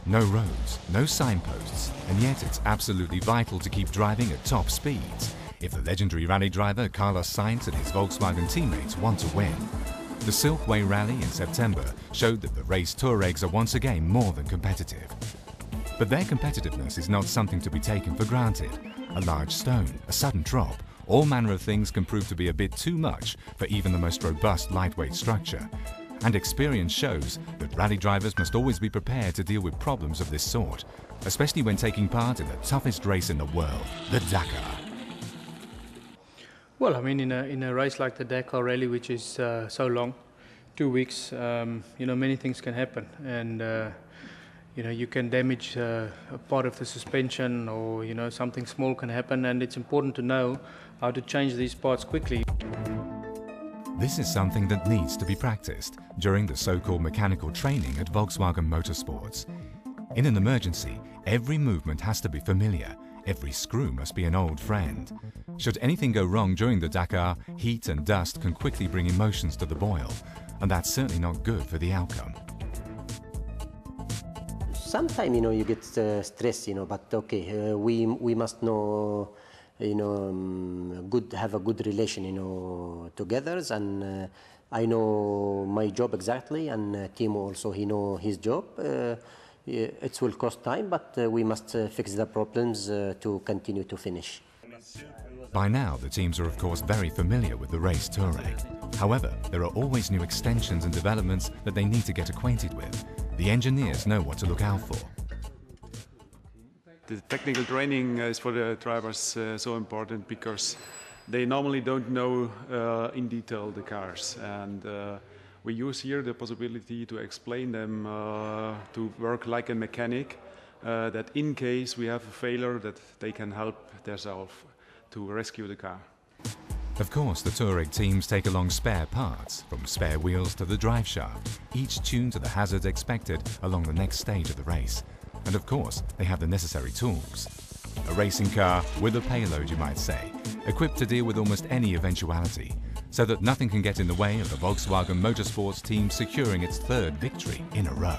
No roads, no signposts, and yet it's absolutely vital to keep driving at top speeds if the legendary rally driver Carlos Sainz and his Volkswagen teammates want to win. The Silkway Rally in September showed that the race Touaregs are once again more than competitive. But their competitiveness is not something to be taken for granted. A large stone, a sudden drop, all manner of things can prove to be a bit too much for even the most robust lightweight structure. And experience shows that rally drivers must always be prepared to deal with problems of this sort, especially when taking part in the toughest race in the world, the Dakar. Well, I mean, in a race like the Dakar Rally, which is so long, 2 weeks, many things can happen, and you can damage a part of the suspension, or something small can happen, and it's important to know how to change these parts quickly. This is something that needs to be practiced during the so-called mechanical training at Volkswagen Motorsports. In an emergency, every movement has to be familiar. Every screw must be an old friend. Should anything go wrong during the Dakar, heat and dust can quickly bring emotions to the boil, and that's certainly not good for the outcome. Sometimes, you get stressed, but okay, we must know, have a good relation, together, and I know my job exactly, and Timo also, he know his job. It will cost time, but we must fix the problems to continue to finish. By now, the teams are of course very familiar with the race Touareg. However, there are always new extensions and developments that they need to get acquainted with. The engineers know what to look out for. The technical training is for the drivers so important because they normally don't know in detail the cars, and we use here the possibility to explain them to work like a mechanic, that in case we have a failure that they can help themselves to rescue the car. Of course, the Touareg teams take along spare parts, from spare wheels to the drive shaft, each tuned to the hazards expected along the next stage of the race. And of course, they have the necessary tools. A racing car with a payload, you might say, equipped to deal with almost any eventuality, so that nothing can get in the way of the Volkswagen Motorsports team securing its third victory in a row.